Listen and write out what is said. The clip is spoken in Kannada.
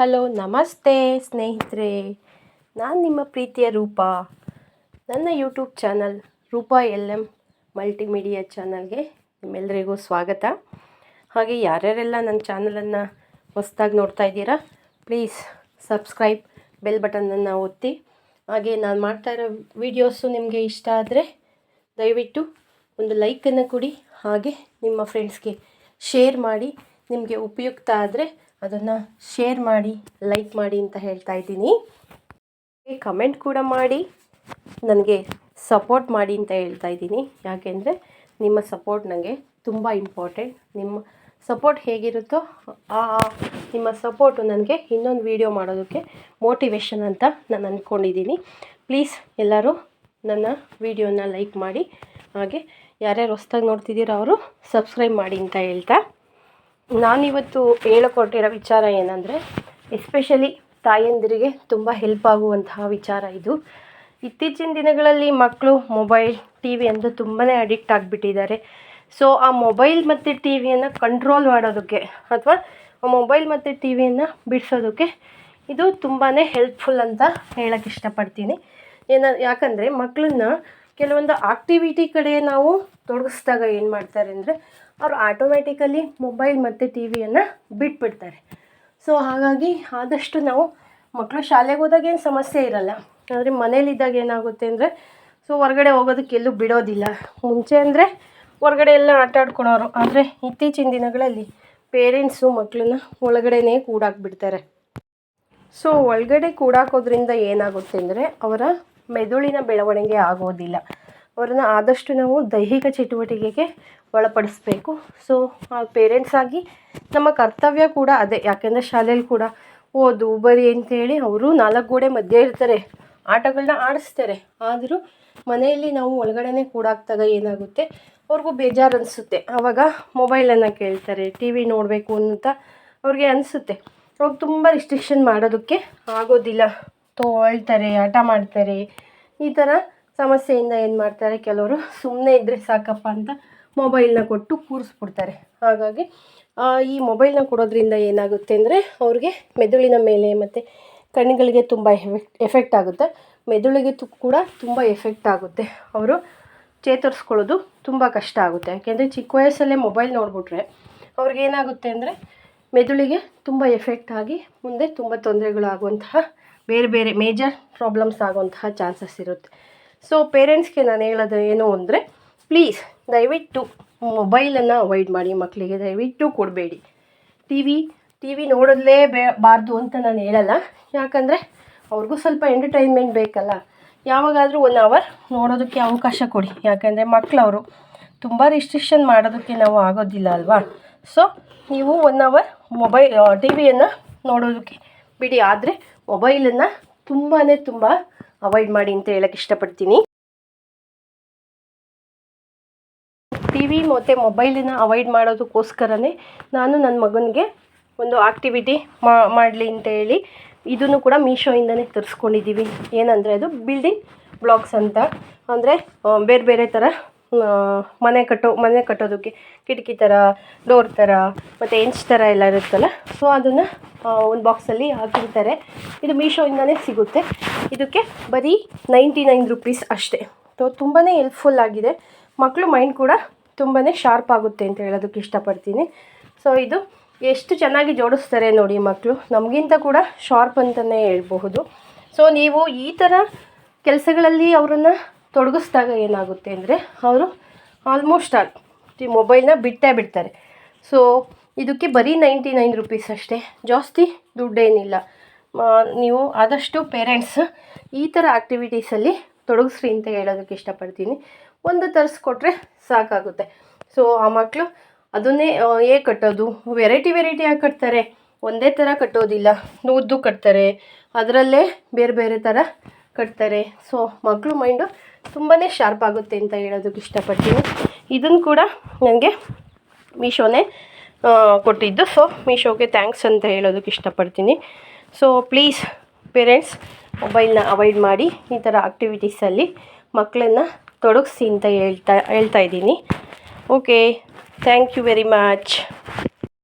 ಹಲೋ ನಮಸ್ತೆ ಸ್ನೇಹಿತರೆ, ನಾನು ನಿಮ್ಮ ಪ್ರೀತಿಯ ರೂಪಾ. ನನ್ನ YouTube channel Rupa LM multimedia ಚಾನಲ್ಗೆ ನಿಮ್ಮೆಲ್ಲರಿಗೂ ಸ್ವಾಗತ. ಹಾಗೆ ಯಾರ್ಯಾರೆಲ್ಲ ನನ್ನ ಚಾನಲನ್ನು ಹೊಸದಾಗಿ ನೋಡ್ತಾ ಇದ್ದೀರಾ, ಪ್ಲೀಸ್ ಸಬ್ಸ್ಕ್ರೈಬ್, ಬೆಲ್ ಬಟನನ್ನು ಒತ್ತಿ. ಹಾಗೆ ನಾನು ಮಾಡ್ತಾ ಇರೋ ವೀಡಿಯೋಸು ನಿಮಗೆ ಇಷ್ಟ ಆದರೆ ದಯವಿಟ್ಟು ಒಂದು ಲೈಕನ್ನು ಕೊಡಿ. ಹಾಗೆ ನಿಮ್ಮ ಫ್ರೆಂಡ್ಸ್ಗೆ ಶೇರ್ ಮಾಡಿ. ನಿಮಗೆ ಉಪಯುಕ್ತ ಆದರೆ ಅದನ್ನು ಶೇರ್ ಮಾಡಿ, ಲೈಕ್ ಮಾಡಿ ಅಂತ ಹೇಳ್ತಾ ಇದ್ದೀನಿ. ಕಮೆಂಟ್ ಕೂಡ ಮಾಡಿ, ನನಗೆ ಸಪೋರ್ಟ್ ಮಾಡಿ ಅಂತ ಹೇಳ್ತಾ ಇದ್ದೀನಿ. ಯಾಕೆಂದರೆ ನಿಮ್ಮ ಸಪೋರ್ಟ್ ನನಗೆ ತುಂಬ ಇಂಪಾರ್ಟೆಂಟ್. ನಿಮ್ಮ ಸಪೋರ್ಟ್ ಹೇಗಿರುತ್ತೋ ನಿಮ್ಮ ಸಪೋರ್ಟು ನನಗೆ ಇನ್ನೊಂದು ವೀಡಿಯೋ ಮಾಡೋದಕ್ಕೆ ಮೋಟಿವೇಶನ್ ಅಂತ ನಾನು ಅಂದ್ಕೊಂಡಿದ್ದೀನಿ. ಪ್ಲೀಸ್ ಎಲ್ಲರೂ ನನ್ನ ವೀಡಿಯೋನ ಲೈಕ್ ಮಾಡಿ. ಹಾಗೆ ಯಾರ್ಯಾರು ಹೊಸ್ದಾಗಿ ನೋಡ್ತಿದ್ದೀರೋ ಅವರು ಸಬ್ಸ್ಕ್ರೈಬ್ ಮಾಡಿ ಅಂತ ಹೇಳ್ತಾ, ನಾನಿವತ್ತು ಹೇಳಿಕೊಟ್ಟಿರೋ ವಿಚಾರ ಏನಂದರೆ, ಎಸ್ಪೆಷಲಿ ತಾಯಂದಿರಿಗೆ ತುಂಬ ಹೆಲ್ಪ್ ಆಗುವಂತಹ ವಿಚಾರ ಇದು. ಇತ್ತೀಚಿನ ದಿನಗಳಲ್ಲಿ ಮಕ್ಕಳು ಮೊಬೈಲ್, ಟಿ ವಿ ಅಂದರೆ ತುಂಬಾ ಅಡಿಕ್ಟ್ ಆಗಿಬಿಟ್ಟಿದ್ದಾರೆ. ಸೊ ಆ ಮೊಬೈಲ್ ಮತ್ತು ಟಿ ವಿಯನ್ನು ಕಂಟ್ರೋಲ್ ಮಾಡೋದಕ್ಕೆ ಅಥವಾ ಮೊಬೈಲ್ ಮತ್ತು ಟಿ ವಿಯನ್ನು ಬಿಡಿಸೋದಕ್ಕೆ ಇದು ತುಂಬಾ ಹೆಲ್ಪ್ಫುಲ್ ಅಂತ ಹೇಳೋಕ್ಕೆ ಇಷ್ಟಪಡ್ತೀನಿ. ಯಾಕಂದರೆ ಮಕ್ಕಳನ್ನ ಕೆಲವೊಂದು ಆಕ್ಟಿವಿಟಿ ಕಡೆ ನಾವು ತೊಡಗಿಸಿದಾಗ ಏನು ಮಾಡ್ತಾರೆ ಅಂದರೆ, ಅವರು ಆಟೋಮ್ಯಾಟಿಕಲಿ ಮೊಬೈಲ್ ಮತ್ತು ಟಿ ವಿಯನ್ನು ಬಿಟ್ಬಿಡ್ತಾರೆ. ಸೊ ಹಾಗಾಗಿ ಆದಷ್ಟು ನಾವು ಮಕ್ಕಳು ಶಾಲೆಗೆ ಹೋದಾಗ ಏನು ಸಮಸ್ಯೆ ಇರಲ್ಲ, ಆದರೆ ಮನೇಲಿದ್ದಾಗ ಏನಾಗುತ್ತೆ ಅಂದರೆ, ಸೊ ಹೊರಗಡೆ ಹೋಗೋದಕ್ಕೆ ಎಲ್ಲೂ ಬಿಡೋದಿಲ್ಲ. ಮುಂಚೆ ಅಂದರೆ ಹೊರಗಡೆ ಎಲ್ಲ ಆಟ ಆಡ್ಕೊಳೋರು, ಆದರೆ ಇತ್ತೀಚಿನ ದಿನಗಳಲ್ಲಿ ಪೇರೆಂಟ್ಸು ಮಕ್ಕಳನ್ನ ಒಳಗಡೆನೇ ಕೂಡಾಕ್ಬಿಡ್ತಾರೆ. ಸೊ ಒಳಗಡೆ ಕೂಡಾಕೋದ್ರಿಂದ ಏನಾಗುತ್ತೆ ಅಂದರೆ, ಅವರ ಮೆದುಳಿನ ಬೆಳವಣಿಗೆ ಆಗೋದಿಲ್ಲ. ಅವ್ರನ್ನ ಆದಷ್ಟು ನಾವು ದೈಹಿಕ ಚಟುವಟಿಕೆಗೆ ಒಳಪಡಿಸ್ಬೇಕು. ಸೊ ಪೇರೆಂಟ್ಸ್ ಆಗಿ ನಮ್ಮ ಕರ್ತವ್ಯ ಕೂಡ ಅದೇ. ಯಾಕೆಂದರೆ ಶಾಲೆಯಲ್ಲಿ ಕೂಡ ಓದು ಬರಿ ಅಂತೇಳಿ ಅವರು 4 ಗೋಡೆ ಮಧ್ಯೆ ಇರ್ತಾರೆ, ಆಟಗಳನ್ನ ಆಡಿಸ್ತಾರೆ. ಆದರೂ ಮನೆಯಲ್ಲಿ ನಾವು ಒಳಗಡೆನೇ ಕೂಡಾಕ್ದಾಗ ಏನಾಗುತ್ತೆ, ಅವ್ರಿಗೂ ಬೇಜಾರು ಅನಿಸುತ್ತೆ. ಆವಾಗ ಮೊಬೈಲನ್ನು ಕೇಳ್ತಾರೆ, ಟಿ ವಿ ನೋಡಬೇಕು ಅಂತ ಅವ್ರಿಗೆ ಅನಿಸುತ್ತೆ. ಅವಾಗ ತುಂಬ ರಿಸ್ಟ್ರಿಕ್ಷನ್ ಮಾಡೋದಕ್ಕೆ ಆಗೋದಿಲ್ಲ. ಅಳ್ತಾರೆ, ಹಠ ಮಾಡ್ತಾರೆ. ಈ ಥರ ಸಮಸ್ಯೆಯಿಂದ ಏನು ಮಾಡ್ತಾರೆ, ಕೆಲವರು ಸುಮ್ಮನೆ ಇದ್ದರೆ ಸಾಕಪ್ಪ ಅಂತ ಮೊಬೈಲನ್ನ ಕೊಟ್ಟು ಕೂರಿಸ್ಬಿಡ್ತಾರೆ. ಹಾಗಾಗಿ ಈ ಮೊಬೈಲನ್ನ ಕೊಡೋದ್ರಿಂದ ಏನಾಗುತ್ತೆ ಅಂದರೆ, ಅವ್ರಿಗೆ ಮೆದುಳಿನ ಮೇಲೆ ಮತ್ತು ಕಣ್ಣುಗಳಿಗೆ ತುಂಬ ಎಫೆಕ್ಟ್ ಆಗುತ್ತೆ. ಮೆದುಳಿಗೆ ಕೂಡ ತುಂಬ ಎಫೆಕ್ಟ್ ಆಗುತ್ತೆ. ಅವರು ಚೇತರಿಸ್ಕೊಳ್ಳೋದು ತುಂಬ ಕಷ್ಟ ಆಗುತ್ತೆ. ಯಾಕೆಂದರೆ ಚಿಕ್ಕ ವಯಸ್ಸಲ್ಲೇ ಮೊಬೈಲ್ ನೋಡಿಬಿಟ್ರೆ ಅವ್ರಿಗೇನಾಗುತ್ತೆ ಅಂದರೆ, ಮೆದುಳಿಗೆ ತುಂಬ ಎಫೆಕ್ಟ್ ಆಗಿ ಮುಂದೆ ತುಂಬ ತೊಂದರೆಗಳಾಗುವಂತಹ ಬೇರೆ ಬೇರೆ ಮೇಜರ್ ಪ್ರಾಬ್ಲಮ್ಸ್ ಆಗುವಂತಹ ಚಾನ್ಸಸ್ ಇರುತ್ತೆ. ಸೊ ಪೇರೆಂಟ್ಸ್ಗೆ ನಾನು ಹೇಳೋದು ಏನು ಅಂದರೆ, ಪ್ಲೀಸ್ ದಯವಿಟ್ಟು ಮೊಬೈಲನ್ನು ಅವಾಯ್ಡ್ ಮಾಡಿ. ಮಕ್ಕಳಿಗೆ ದಯವಿಟ್ಟು ಕೊಡಬೇಡಿ. ಟಿ ವಿ ನೋಡಲೇಬಾರ್ದು ಅಂತ ನಾನು ಹೇಳಲ್ಲ. ಯಾಕಂದರೆ ಅವ್ರಿಗೂ ಸ್ವಲ್ಪ ಎಂಟರ್ಟೈನ್ಮೆಂಟ್ ಬೇಕಲ್ಲ. ಯಾವಾಗಾದರೂ 1 ಅವರ್ ನೋಡೋದಕ್ಕೆ ಅವಕಾಶ ಕೊಡಿ. ಯಾಕೆಂದರೆ ಮಕ್ಕಳವರು ತುಂಬ ರಿಸ್ಟ್ರಿಕ್ಷನ್ ಮಾಡೋದಕ್ಕೆ ನಾವು ಆಗೋದಿಲ್ಲ ಅಲ್ವಾ. ಸೊ ನೀವು 1 ಅವರ್ ಟಿ ವಿಯನ್ನು ನೋಡೋದಕ್ಕೆ ಬಿಡಿ. ಆದರೆ ಮೊಬೈಲನ್ನು ತುಂಬ ಅವಾಯ್ಡ್ ಮಾಡಿ ಅಂತ ಹೇಳೋಕ್ಕೆ ಇಷ್ಟಪಡ್ತೀನಿ. ಟಿ ವಿ ಮತ್ತು ಮೊಬೈಲನ್ನು ಅವಾಯ್ಡ್ ಮಾಡೋದಕ್ಕೋಸ್ಕರನೇ ನಾನು ನನ್ನ ಮಗನಿಗೆ ಒಂದು ಆಕ್ಟಿವಿಟಿ ಮಾಡಲಿ ಅಂತ ಹೇಳಿ ಇದನ್ನು ಕೂಡ ಮೀಶೋಯಿಂದನೇ ತರಿಸ್ಕೊಂಡಿದ್ದೀವಿ. ಏನಂದರೆ ಅದು ಬಿಲ್ಡಿಂಗ್ ಬ್ಲಾಕ್ಸ್ ಅಂತ. ಅಂದರೆ ಬೇರೆ ಬೇರೆ ಥರ ಮನೆ ಕಟ್ಟೋದಕ್ಕೆ ಕಿಟಕಿ ಥರ, ಡೋರ್ ಥರ ಮತ್ತು ಎಂಚ್ ಥರ ಎಲ್ಲ ಇರುತ್ತಲ್ಲ. ಸೊ ಅದನ್ನು ಒಂದು ಬಾಕ್ಸಲ್ಲಿ ಹಾಕಿರ್ತಾರೆ. ಇದು ಮೀಶೋಯಿಂದನೇ ಸಿಗುತ್ತೆ. ಇದಕ್ಕೆ ಬರೀ 99 ರೂಪೀಸ್ ಅಷ್ಟೇ. ಸೊ ತುಂಬಾ ಹೆಲ್ಪ್ಫುಲ್ ಆಗಿದೆ. ಮಕ್ಕಳು ಮೈಂಡ್ ಕೂಡ ತುಂಬಾ ಶಾರ್ಪ್ ಆಗುತ್ತೆ ಅಂತ ಹೇಳೋದಕ್ಕೆ ಇಷ್ಟಪಡ್ತೀನಿ. ಸೊ ಇದು ಎಷ್ಟು ಚೆನ್ನಾಗಿ ಜೋಡಿಸ್ತಾರೆ ನೋಡಿ ಮಕ್ಕಳು, ನಮಗಿಂತ ಕೂಡ ಶಾರ್ಪ್ ಅಂತಲೇ ಹೇಳ್ಬಹುದು. ಸೊ ನೀವು ಈ ಥರ ಕೆಲಸಗಳಲ್ಲಿ ಅವರನ್ನು ತೊಡಗಿಸ್ದಾಗ ಏನಾಗುತ್ತೆ ಅಂದರೆ, ಅವರು ಆಲ್ಮೋಸ್ಟ್ ಮೊಬೈಲ್ನ ಬಿಡ್ತಾರೆ. ಸೊ ಇದಕ್ಕೆ ಬರೀ 99 ರೂಪೀಸ್ ಅಷ್ಟೇ, ಜಾಸ್ತಿ ದುಡ್ಡೇನಿಲ್ಲ. ನೀವು ಆದಷ್ಟು ಪೇರೆಂಟ್ಸ್ ಈ ಥರ ಆ್ಯಕ್ಟಿವಿಟೀಸಲ್ಲಿ ತೊಡಗಿಸ್ರಿ ಅಂತ ಹೇಳೋದಕ್ಕೆ ಇಷ್ಟಪಡ್ತೀನಿ. ಒಂದು ತರಿಸ್ಕೊಟ್ರೆ ಸಾಕಾಗುತ್ತೆ. ಸೊ ಆ ಮಕ್ಕಳು ಅದನ್ನೇ ಹೇಗೆ ಕಟ್ಟೋದು, ವೆರೈಟಿಯಾಗಿ ಕಟ್ತಾರೆ. ಒಂದೇ ಥರ ಕಟ್ಟೋದಿಲ್ಲ, ಉದ್ದು ಕಟ್ತಾರೆ, ಅದರಲ್ಲೇ ಬೇರೆ ಬೇರೆ ಥರ ಕಟ್ತಾರೆ. ಸೊ ಮಕ್ಕಳು ಮೈಂಡು ತುಂಬಾ ಶಾರ್ಪ್ ಆಗುತ್ತೆ ಅಂತ ಹೇಳೋದಕ್ಕೆ ಇಷ್ಟಪಡ್ತೀನಿ. ಇದನ್ನು ಕೂಡ ನನಗೆ ಮೀಶೋನೇ ಕೊಟ್ಟಿದ್ದು. ಸೊ ಮೀಶೋಗೆ ಥ್ಯಾಂಕ್ಸ್ ಅಂತ ಹೇಳೋದಕ್ಕೆ ಇಷ್ಟಪಡ್ತೀನಿ. ಸೊ ಪ್ಲೀಸ್ ಪೇರೆಂಟ್ಸ್ ಮೊಬೈಲ್ನ ಅವಾಯ್ಡ್ ಮಾಡಿ ಈ ಥರ ಆಕ್ಟಿವಿಟೀಸಲ್ಲಿ ಮಕ್ಕಳನ್ನು ತೊಡಗಿಸಿ ಅಂತ ಹೇಳ್ತಾ ಇದ್ದೀನಿ. Okay, thank you very much.